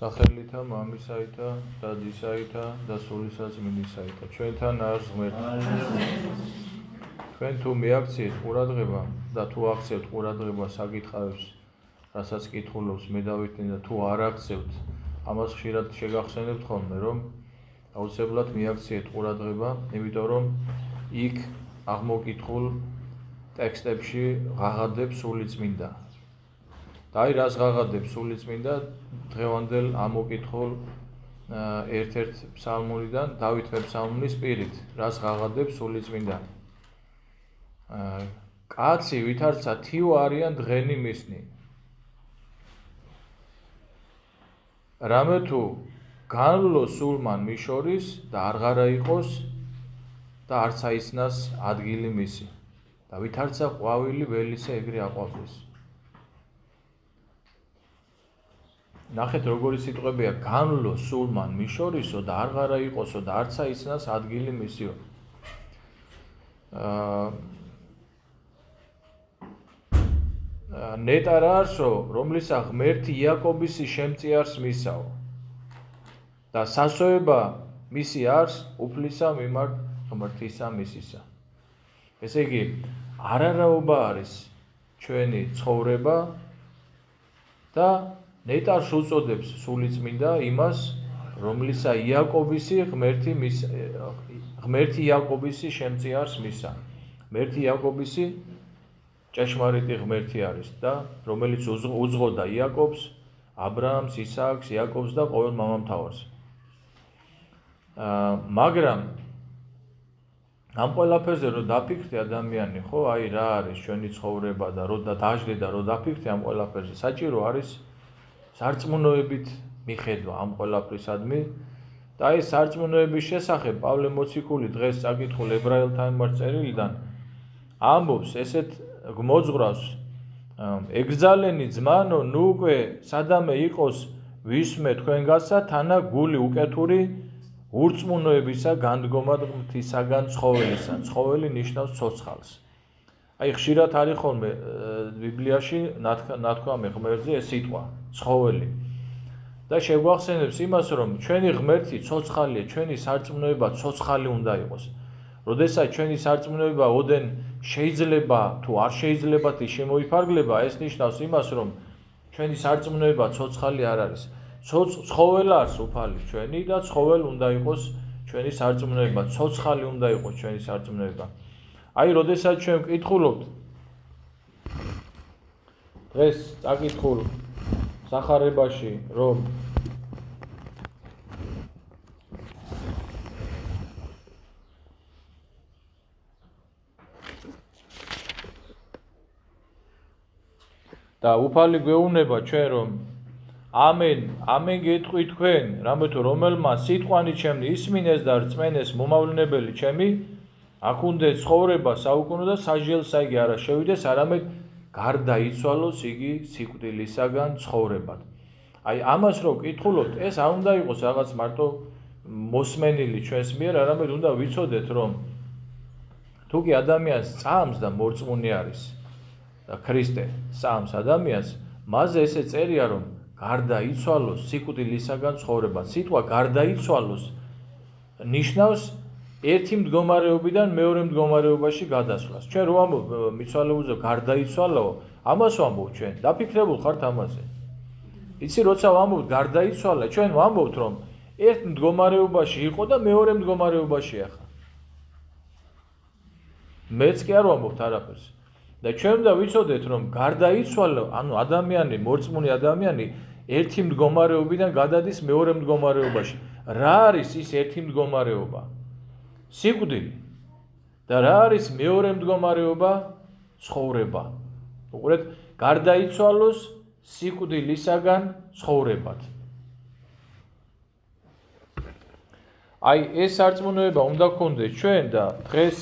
სახელითა, მამისაითა, დადისაითა და სულისაწმინდისაითა. ჩვენთან არის ღმერთი. თქვენ თუ მიაქციეთ ყურადღება და თუ აქცევთ ყურადღება საკითხავებს, რასაც კითხულობს მე დავითი და თუ არ აქცევთ, ამას ხშირად შეგახსენებთ ხოლმე, რომ აუცილებლად მიაქციეთ ყურადღება, იმიტომ რომ იქ აღმოკითხულ ტექსტებში ღაღადებს სულიწმინდა. და აი რას ღაღადებს სულიწმინდა დღევანდელ ამოკითხულ ერთ-ერთ ფსალმურიდან დავით მეფსალმუნის პირით, რას ღაღადებს სულიწმინდა. კაცი ვითარცა თიო არიან დღენი მისნი. რამე თუ განვლო სულმან მიშორის და არღარა იყოს და არც აიცნას ადგილი მისი. და ვითარცა ყვავილი ველისა ეგრე აყვავდეს. ნახეთ როგორი სიტყვებია, განვლო სულმან მიშორისო და არღარა იყოსო და არც აიცნას ადგილი მისიო. ნეტარ არსო, რომლისა ღმერთი იაკობისი შემწიარს მისაო და სასოება მისი არს უფლისა მიმართ ღმრთისა მისისა. ესე იგი, არარაობა არის ჩვენი ცხოვრება და ნეტარს უწოდებს სულიწმინდა იმას, რომლისა იაკობისი ღმერთი იაკობისი შემწიარს მისა. ღმერთი იაკობისი ჭეშმარიტი ღმერთი არის და რომელიც უძღოდა იაკობს, აბრაამს, ისააკს, იაკობს და ყოველ მამამთავარს. მაგრამ ამ ყველაფერზე რო დაფიქრდე ადამიანი, ხო, აი რა არის ჩვენი ცხოვრება და რო დაждდე და რო დაფიქრდე ამ ყველაფერზე, საჭირო არის სარწმუნოებით მიხედვა ამ ყველაფრისადმი და აი სარწმუნოების შესახებ პავლე მოციქული დღეს წაკითხულ ებრაელთა მიმართ წერილიდან ამბობს ესეთ გმოძღვრავს ეგზალენი ძმანო ნუ უკვე სადამე იყოს ვისმე თქვენგანსა თანა გული უკეთური ურწმუნოებისა განდგომად ღვთისაგან ცხოველისა. ცხოველი ნიშნავს ცოცხალს. აი ხშირად არის ხოლმე ბიბლიაში ნათქვამი ღმერთზე ეს სიტყვა ცხოველი და შეგვახსენებს იმას, რომ ჩვენი ღმერთი ცოცხალია, ჩვენი სარწმუნოება ცოცხალი უნდა იყოს. როდესაც ჩვენი სარწმუნოება ოდენ შეიძლება თუ არ შეიძლება შემოიფარგლება, ეს ნიშნავს იმას, რომ ჩვენი სარწმუნოება ცოცხალი არ არის. ცხოველ არის უფალი ჩვენი და ცხოველ უნდა იყოს ჩვენი სარწმუნოება, ცოცხალი უნდა იყოს ჩვენი სარწმუნოება. აი, როდესაც ჩვენ ვკითხულობთ დღეს წაკითხულ სახარებაში, რომ და უფალი გვეუბნება ჩვენ, რომ ამენ, ამენ გეტყვი თქვენ, რამე თუ რომელმა სიტყვანი ჩემი ისმინეს და რწმენეს მომავლნებელი ჩემი, აქუნდეს ცხოვრება საუკუნო და საჯელსაიგი არა შევიდეს, არამედ გარდაიცვალოს იგი სიკვდილისაგან ცხოვრებად. აი ამას რო ვკითხულობთ, ეს არ უნდა იყოს რაღაც მარტო მოსმენილი ჩვენს მიერ, არამედ უნდა ვიცოდეთ, რომ თუ კი ადამიანს წამს და მორწმუნე არის და ქრისტე წამს ადამიანს, მასზე ესე წერია, რომ გარდაიცვალოს სიკვდილისაგან ცხოვრებად. სიტყვა გარდაიცვალოს ნიშნავს ერთი მდგომარეობიდან მეორე მდგომარეობაში გადასვლას. ჩვენ რო ამბობ მიცვალებულზე გარდაიცვალაო, ამას ვამბობ ჩვენ. დაფიქრებულ ხართ ამაზე. იცი, როცა ვამბობთ გარდაიცვალა, ჩვენ ვამბობთ, რომ ერთ მდგომარეობაში იყო და მეორე მდგომარეობაშია ხა. მეც კი არ ვამბობთ არაფერს. და ჩვენ უნდა ვიცოდეთ, რომ გარდაიცვალა, ანუ ადამიანი, მორწმუნე ადამიანი ერთი მდგომარეობიდან გადადის მეორე მდგომარეობაში. რა არის ის ერთი მდგომარეობა? სიკვდილი. და რა არის მეორე მდგომარეობა? ცხოვრება. უყურეთ, გარდაიცვალოს სიკვდილისაგან ცხოვრებად. აი ეს სარწმუნოება უნდა გქონდეს ჩვენ და დღეს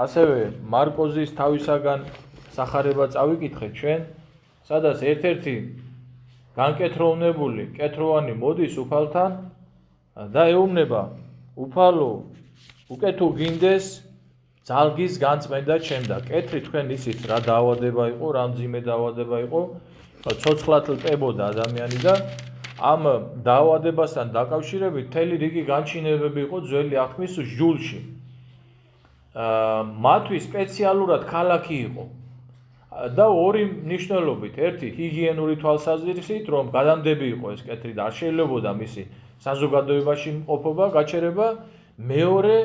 ასევე მარკოზის თავისაგან სახარება წავიკითხეთ ჩვენ, სადაც ერთ-ერთი განკეთროვნებული კეთროვანი მოდის უფალთან და ეუბნება, უფალო, უკეთო გინდეს ძალგის განწმენდა ჩემდა. კეთრი თქვენ იცით რა დაავადება იყო, რა მძიმე დაავადება იყო, ცოცხლად ლტებოდა ადამიანი და ამ დაავადებასთან დაკავშირებით მთელი რიგი განჩინებები იყო ძველი აღთქმის ჟულში. მათთვის სპეციალურად ქალაქი იყო და ორი მნიშვნელობით, ერთი ჰიგიენური თვალსაზრისით, რომ გადამდები იყო ეს კეთრი და არ შეიძლებოდა მისი საზოგადოებაში მყოფობა, გაჩერება, მეორე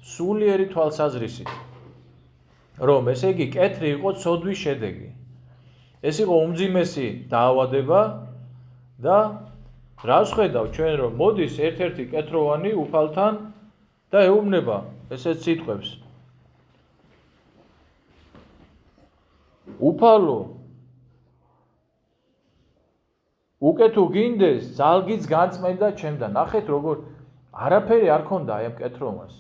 სულიერი თვალსაზრისით, რომ ესე იგი კეთრი იყო ცოდვის შედეგი. ეს იყო უმძიმესი დაავადება და რას ხედავ ჩვენ რომ მოდის ერთ-ერთი კეთროვანი უფალთან და ეუბნება ესეთ სიტყვებს. უფალო უკეთ უგინდეს ძალგიც განწმენდა ჩემთან. ნახეთ როგორ არაფერი არ ქონდა აი ამ კეთროვანს.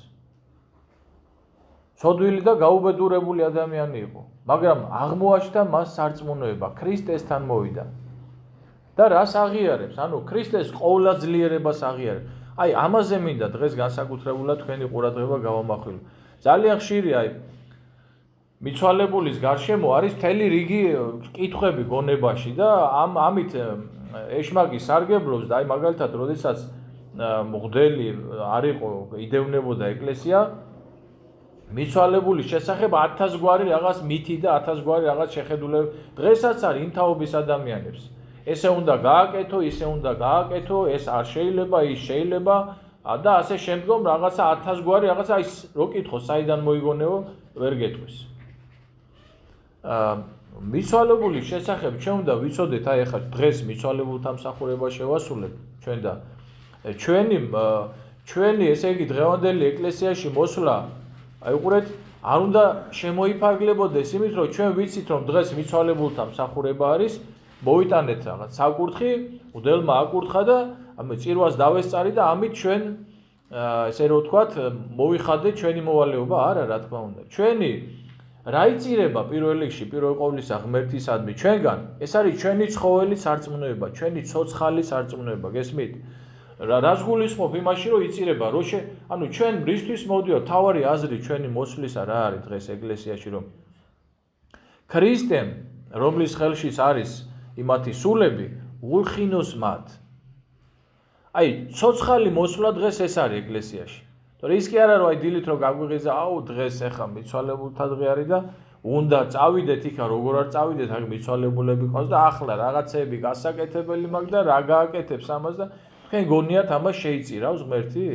ცოდვილი და გაუბედურებული ადამიანი იყო, მაგრამ აღმოაჩნდა მას სარწმუნოება, ქრისტესთან მოვიდა. და რას აღიარებს? ანუ ქრისტეს ყოვლადძლიერებას აღიარებს. აი ამაზე მინდა დღეს განსაკუთრებულად თქვენი ყურადღება გავამახვილო. ძალიან ხშირი აი მიცვალებულის გარშემო არის მთელი რიგი კითხვები გონებაში და ამით ეშმაკი სარგებლობს და აი მაგალითად როდესაც მღვდელი არ იყო, იდევნებოდა ეკლესია მიცვალებულის შესახებ 1000 გვარი რაღაც მითი და 1000 გვარი რაღაც შეხედულება დღესაც არის იმ თაობის ადამიანებს. ესე უნდა გააკეთო, ისე უნდა გააკეთო, ეს არ შეიძლება, ის შეიძლება და ასე შემდგომ რაღაცა 1000 გვარი რაღაცა ის რო კითხო, საიდან მოიგონეო, ვერ გეტყვის. მიცვალებულის შესახებ ჩვენ უნდა ვიცოდეთ, აი ახლა დღეს მიცვალებულთა მსახურება შევასრულეთ ჩვენ და ჩვენი ესე იგი დღევანდელი ეკლესიაში მოსვლა აი უყურეთ, არ უნდა შემოიფარგლებოდეს იმით, რომ ჩვენ ვიცით, რომ დღეს მიცვალებულთა მსახურება არის, მოვიტანეთ რაღაც საკურთხი, მღვდელმა აკურთხა და წირვას დავესწარი და ამით ჩვენ ესე რომ ვთქვათ, მოვიხადეთ ჩვენი მოვალეობა, არა, რა თქმა უნდა. ჩვენი რა იწირება პირველ რიგში, პირველ ყოვლისა ღმერთისადმი ჩვენგან, ეს არის ჩვენი ცხოველი სარწმუნოება, ჩვენი ცოცხალი სარწმუნოება, გესმით? რას გულისხმობ იმაში, რომ იწირება, ანუ ჩვენ რისთვის მოვდივართ, თავარი აზრი ჩვენი მოსვლისა რა არის დღეს ეკლესიაში, რომ ქრისტემ, რომლის ხელშიც არის იმათი სულები, ულხინოს მათ. აი, ცოცხალი მოსვლა დღეს ეს არის ეკლესიაში. თორე ის კი არა, რომ აი დილით რომ გაგვიღიზა, დღეს ეხა მიცვალებულთა დღე არის და უნდა წავიდეთ იქა, როგორ არ წავიდეთ, აი მიცვალებულები ყავს და ახლა რაღაცეები გასაკეთებელი მაქვს და რა გააკეთებს ამას და თქვენ გონიათ ამას შეიწირავს ღმერთი?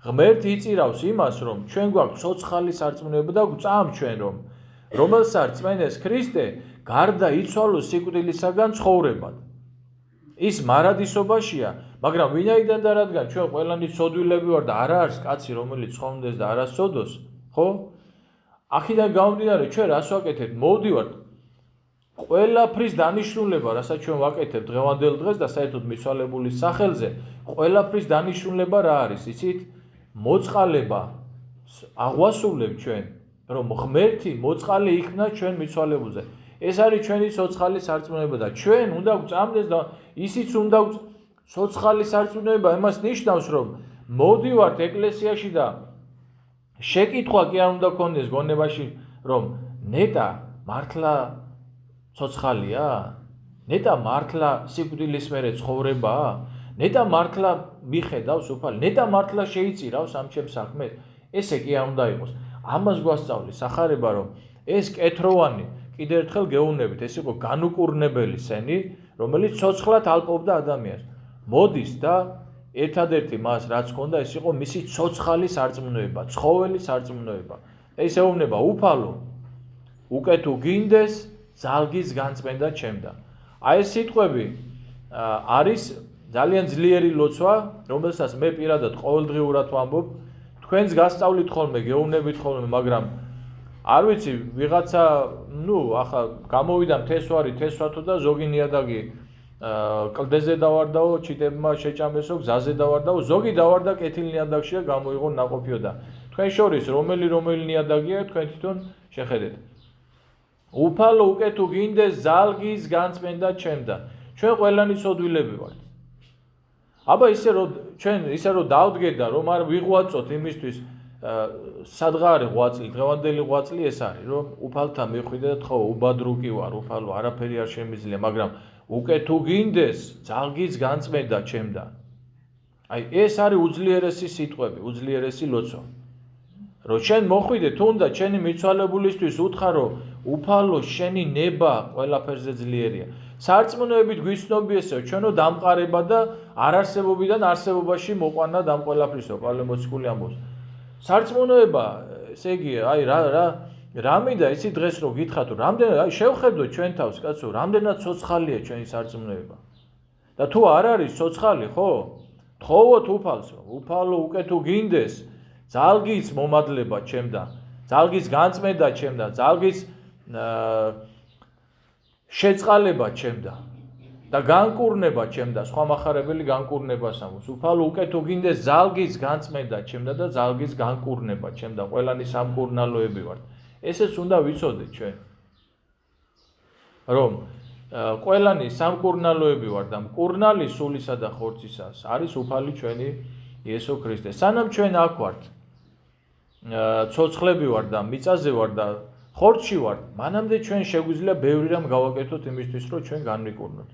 ღმერთი იწირავს იმას, რომ ჩვენ გვაქვს ცოცხალი სარწმუნოება და გვწამს ჩვენ რომ რომელსაც წმენდეს ქრისტე გარდა იცვალოს სიკვდილისაგან ცხოვრებად. ის მარადისობაშია, მაგრამ ვინაიდან და რადგან ჩვენ ყველანი ცოდვილები ვარ და არა არის კაცი რომელიც ცხონდეს და არა სოდოს, ხო? აქედან გამომდინარე ჩვენ რას ვაკეთებთ? მოვდივართ ყველაფრის დანიშნულება, რასაც ჩვენ ვაკეთებთ დღევანდელ დღეს და საერთოდ მიცვალებულის სახელზე, ყველაფრის დანიშნულება რა არის? იცით? მოწყალება აღვასრულებთ ჩვენ, რომ ღმერთი მოწყალე იქნა ჩვენ მიცვალებულზე. ეს არის ჩვენი ცოცხალი სარწმუნოება და ჩვენ უნდა გვწამდეს და ისიც უნდა ცოცხალი სარწმუნოება იმას ნიშნავს, რომ მოვდივართ ეკლესიაში და შეკითხვა კი არ უნდა გქონდეს გონებაში, რომ ნეტა მართლა ცოცხალია? ნეტა მართლა სიკვდილის მერე ცხოვრებაა? ნეტა მართლა მიხედავს უფალი? ნეტა მართლა შეიწირავს ამ ჩემს საქმეს? ესე კი არ უნდა იყოს. ამას გვასწავლის სახარება, რომ ეს კეთროვანი კიდევ ერთხელ გეუბნებით, ეს იყო განუკურნებელი სენი, რომელიც ცოცხლად ალპობდა ადამიანს. მოდის და ერთადერთი მას რაც ჰქონდა, ეს იყო მისი ცოცხალი სარწმუნოება, ცხოველი სარწმუნოება. ეს ეუბნება უფალო, უკეთ უგინდეს ძალგის განწმენდა ჩემთან. აი ეს სიტყვები არის ძალიან ძლიერი ლოცვა, რომელსაც მე პირადად ყოველდღიურად ვამბობ, თქვენს გასწავლით ხოლმე, გეუბნებით ხოლმე, მაგრამ არ ვიცი, ვიღაცა, ახლა გამოვიდა მთესვარი, თესვათო და ზოგი ნიადაგი კლდეზე დავარდაო, ჩიტებმა შეჭამესო, გზაზე დავარდაო, ზოგი დავარდა კეთილ ნიადაგში და გამოიღო ნაყოფიო და თქვენ შორის რომელი ნიადაგია, თქვენ თვითონ შეხედეთ. უფალო უკეთ უგინდეს ძალგის განწმენდა ჩემთან. ჩვენ ყველანი ცოდვილები ვართ. აბა ისე რომ დავდგეთ და რომ არ ვიღვაწოთ იმისთვის სადღა არის ღვაწლი, დღევანდელი ღვაწლი ეს არის, რომ უფალთან მიხვიდე და თქო, უბადრუკი ვარ, უფალო, არაფერი არ შემიძლია, მაგრამ უკვე თუ გინდეს ძალგიც განწმენდა ჩემთან. აი ეს არის უძლიერესი სიტყვები, უძლიერესი ლოცვა. რომ შენ მოხვიდე, თუნდაც შენი მიცვალებულისთვის უთხრა, რომ უფალო შენი ნება ყველაფერზე ძლიერია. სარწმუნოებით გვიცნობიესო ჩვენო დამყარება და არარსებობიდან არსებობაში მოყვანა და ამ ყველაფრისო, პავლე მოციქული ამბობს. სარწმუნოება, ესე იგი, აი რა მინდა იცი დღეს რომ გითხრათ, რომ რამდენად აი შევხედოთ ჩვენ თავს, კაცო, რამდენად ცოცხალია ჩვენი სარწმუნოება. და თუ არ არის ცოცხალი, ხო? თხოვოთ უფალს, რომ უფალო უკვე თუ გინდეს ძალგიც მომადლება ჩემთან, ძალგიც განწმენდა ჩემთან, ძალგიც შეწყალება ჩემთან და განკურნება ჩემთან, სხვა מחარებელი განკურნებას ამბობს. უფალო უკვე თუ გინდეს ძალგიც განწმენდა ჩემთან და ძალგიც განკურნება ჩემთან, ყველანი სამკურნალოები ვართ. ესეც უნდა ვიცოდეთ ჩვენ. რომ ყველანი სამკურნალოები ვართ და მკურნალი სულისა და ხორცისას არის უფალი ჩვენი იესო ქრისტე. სანამ ჩვენ აქ ვართ, ცოცხლები ვართ და მიწაზე ვართ და ხორცში ვართ, მანამდე ჩვენ შეგვიძლია ბევრი რამ გავაკეთოთ იმისთვის, რომ ჩვენ განვიკურნოთ.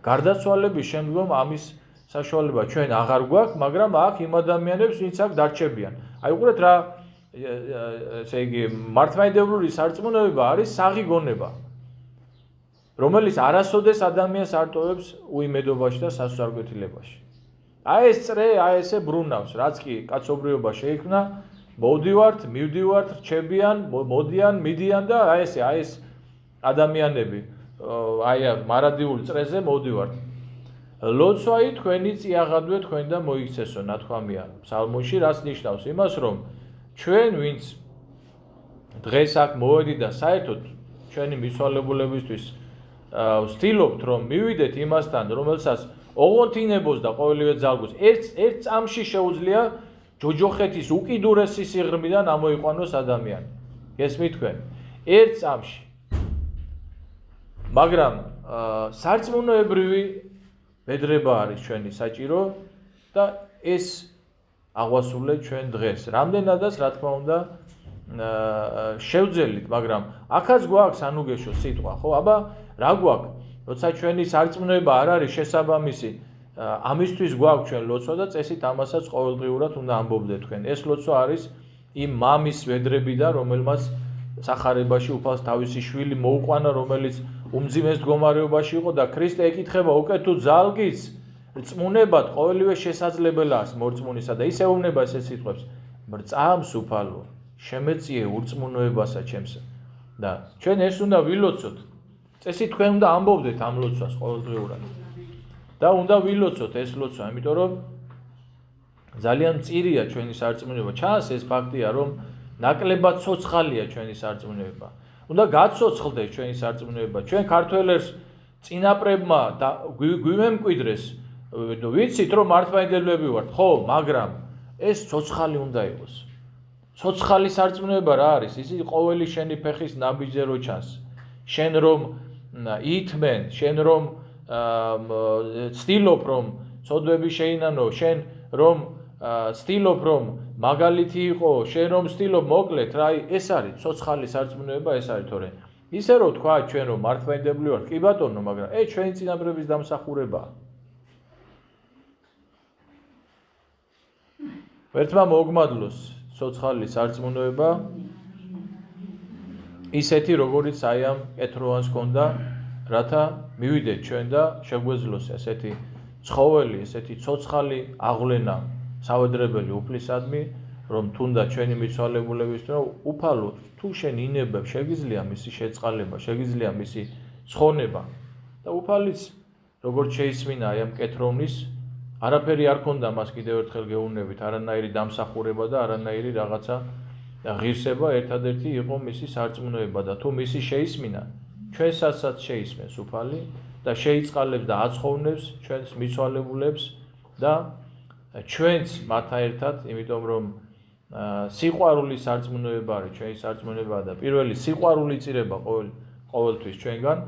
გარდაცვალების შემდგომ ამის საშუალება ჩვენ აღარ გვაქვს, მაგრამ აქ იმ ადამიანებს, ვინც აქ დარჩებიან. აი უყურეთ რა, ესე იგი, მართლმადიდებლური სარწმუნოება არის საღი გონება, რომელიც არასოდეს ადამიანს არ ტოვებს უიმედობაში და სასწარკვეთილებაში. აი ეს წრე, აი ესე ბრუნავს, რაც კი კაცობრიობა შეიქმნა, მოვდივართ, მივდივართ, რჩებიან, მოდიან, მიდიან და აი ეს ადამიანები, აი მარადიულ წრეზე მოვდივართ. ლოცვაი თქვენი წიაღადვე თქვენ და მოიქცესო, ნათქვამია ფსალმუნში, რაც ნიშნავს იმას, რომ ჩვენ ვინც დღეს აქ მოვედი და საერთოდ ჩვენი მიცვალებულებისთვის ვცდილობთ, რომ მივიდეთ იმასთან, რომელსაც ოღონდ ინებოს და ყოველივე ძალგოს ერთ წამში შეუძლია ჯოჯოხეთის უკიდურესი სიღრმიდან ამოიყვანოს ადამიანი. გესმით თქვენ? ერთ წამში. მაგრამ სარწმუნოებრივი ბედრება არის ჩვენი საჭირო და ეს აღვასრულეთ ჩვენ დღეს. რამდენადაც რა თქმა უნდა შევძელით, მაგრამ აქაც გვაქვს ანუგეშო სიტყვა, ხო? აბა რა გვაქვს? როცა ჩვენი სარწმუნოება არ არის შესაბამისი, ამისთვის გვაქვს ჩვენ ლოცვა და წესით ამასაც ყოველდღიურად უნდა ამბობდეთ თქვენ. ეს ლოცვა არის იმ მამის ვედრებიდან, რომელმაც სახარებაში უფალს თავისი შვილი მოუყვანა, რომელიც უმძიმეს მდგომარეობაში იყო და ქრისტე ეკითხება, უკვე თუ ძალგიც რწმუნებად ყოველივე შესაძლებელია მორწმუნისა და ის ეუბნება ეს სიტყვებს. მრწამს უფალო, შემეწიე ურწმუნოებასა ჩემსა. და ჩვენ ეს უნდა ვილოცოთ. წესით თქვენ უნდა ამბობდეთ ამ ლოცვას ყოველდღიურად. და უნდა ვილოცოთ ეს ლოცვა, იმიტომ რომ ძალიან მწირია ჩვენი სარწმუნოება. ჩანს ეს ფაქტია, რომ ნაკლებად ცოცხალია ჩვენი სარწმუნოება. უნდა გაცოცხლდეს ჩვენი სარწმუნოება. ჩვენ ქართველებს წინაპრებმა და გვიმემკვიდრეს, ვიცით რომ მართლმადიდებლები ვართ, ხო, მაგრამ ეს ცოცხალი უნდა იყოს. ცოცხალი სარწმუნოება რა არის? ის ყოველი შენი ფეხის ნაბიჯზე რო ჩანს. შენ რომ ითმენ, შენ რომ ცდილობ რომ ცოდვები შეინანო, შენ რომ ცდილობ რომ მაგალითი იყო, შენ რომ ცდილობ მოკლედ, რა ეს არის ცოცხალი სარწმუნოება, ეს არის თორე. ისე რომ თქვა ჩვენ რომ მართლმადიდებლები ვართ, კი ბატონო, მაგრამ ჩვენი წინაპრების დამსახურებაა. ერთმა მოგმადლოს ცოცხალი სარწმუნოება ისეთი როგორიც აი ამ კეთროვანს ჰქონდა, რათა მივიდეთ ჩვენ და შეგვეძლოს ესეთი ცხოველი, ესეთი ცოცხალი აღვლენა საويدრებელი უფლისადმი, რომ თუნდაც ჩვენი მიცვალებულებისთვის უფალო თუ შენ ინებებ, შეგიძლია მისი შეწყალება, შეგიძლია მისი ცხონება და უფალიც როგორც შეისმინა აი ამ კეთროვნის არაფერი არ ქონდა მას კიდევ ერთხელ გეუბნებით, არანაირი დამსახურება და არანაირი რაღაცა ღირსება, ერთადერთი იყო მისი სარწმუნოება და თუ მისი შეისმინა, ჩვენსაც შეისმენს უფალი და შეიწყალებს და აცხოვნებს ჩვენს მიცვალებულებს და ჩვენც მათთან ერთად, იმიტომ რომ სიყვარული სარწმუნოება არის ჩვენი სარწმუნოება და პირველი სიყვარული წირება ყოველთვის ჩვენგან,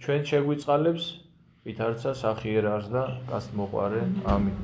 ჩვენ შეგვიწყალებს ვითარცა სახიერარს და გასმოყვარე. ამინ.